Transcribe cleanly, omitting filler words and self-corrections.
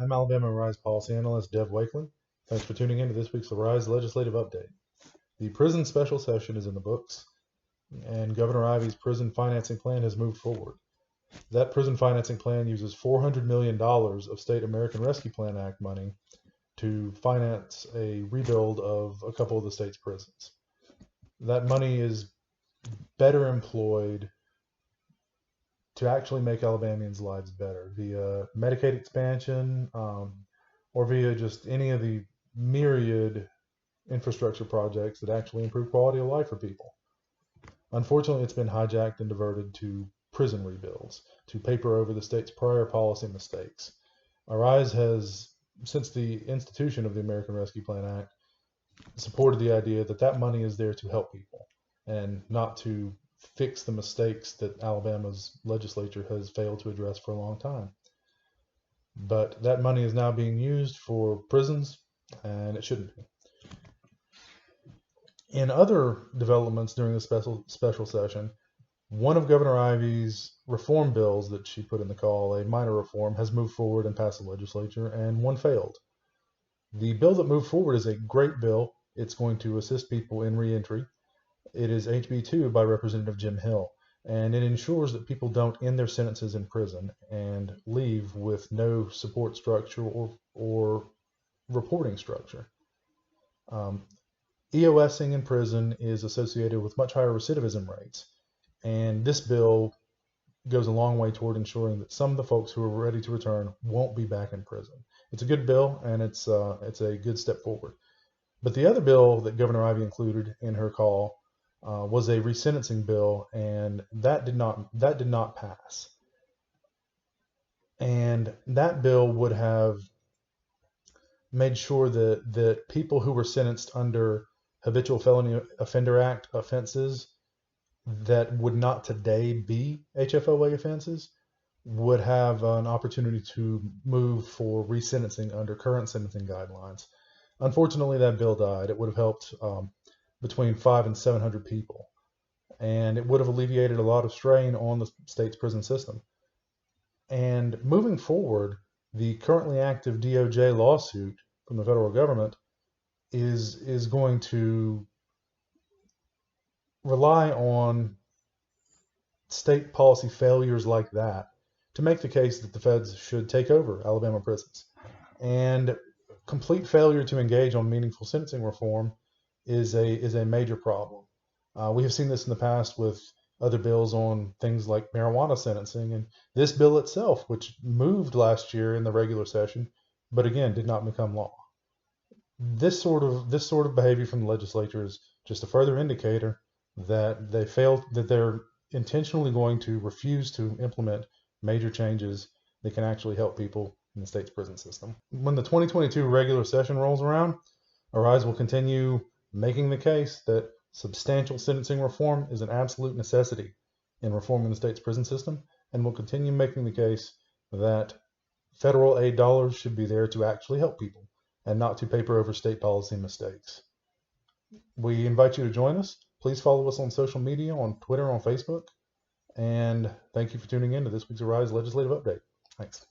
I'm Alabama Rise policy analyst Dev Wakeland. Thanks for tuning in to this week's Rise legislative update. The prison special session is in the books, and Governor Ivey's prison financing plan has moved forward. That prison financing plan uses $400 million of state American Rescue Plan Act money to finance a rebuild of a couple of the state's prisons. That money is better employed to actually make Alabamians' lives better via Medicaid expansion, or via just any of the myriad infrastructure projects that actually improve quality of life for people. Unfortunately, it's been hijacked and diverted to prison rebuilds, to paper over the state's prior policy mistakes. Arise has, since the institution of the American Rescue Plan Act, supported the idea that that money is there to help people and not to fix the mistakes that Alabama's legislature has failed to address for a long time. But that money is now being used for prisons, and it shouldn't be. In other developments during the special session, one of Governor Ivey's reform bills that she put in the call, a minor reform, has moved forward and passed the legislature, and one failed. The bill that moved forward is a great bill. It's going to assist people in reentry. It is HB 2 by Representative Jim Hill, and it ensures that people don't end their sentences in prison and leave with no support structure or reporting structure. EOSing in prison is associated with much higher recidivism rates, and this bill goes a long way toward ensuring that some of the folks who are ready to return won't be back in prison. It's a good bill, and it's a good step forward. But the other bill that Governor Ivey included in her call was a resentencing bill, and that did not pass. And that bill would have made sure that people who were sentenced under Habitual Felony Offender Act offenses that would not today be HFOA offenses would have an opportunity to move for resentencing under current sentencing guidelines. Unfortunately, that bill died. It would have helped between 500 and 700 people, and it would have alleviated a lot of strain on the state's prison system. And moving forward, the currently active DOJ lawsuit from the federal government is going to rely on state policy failures like that to make the case that the feds should take over Alabama prisons. And complete failure to engage on meaningful sentencing reform is a major problem. We have seen this in the past with other bills on things like marijuana sentencing, and this bill itself, which moved last year in the regular session, but again did not become law. This sort of behavior from the legislature is just a further indicator that they're intentionally going to refuse to implement major changes that can actually help people in the state's prison system. When the 2022 regular session rolls around, Arise will continue making the case that substantial sentencing reform is an absolute necessity in reforming the state's prison system, and will continue making the case that federal aid dollars should be there to actually help people and not to paper over state policy mistakes. We invite you to join us. Please follow us on social media, on Twitter, on Facebook, and thank you for tuning in to this week's Arise Legislative Update. Thanks.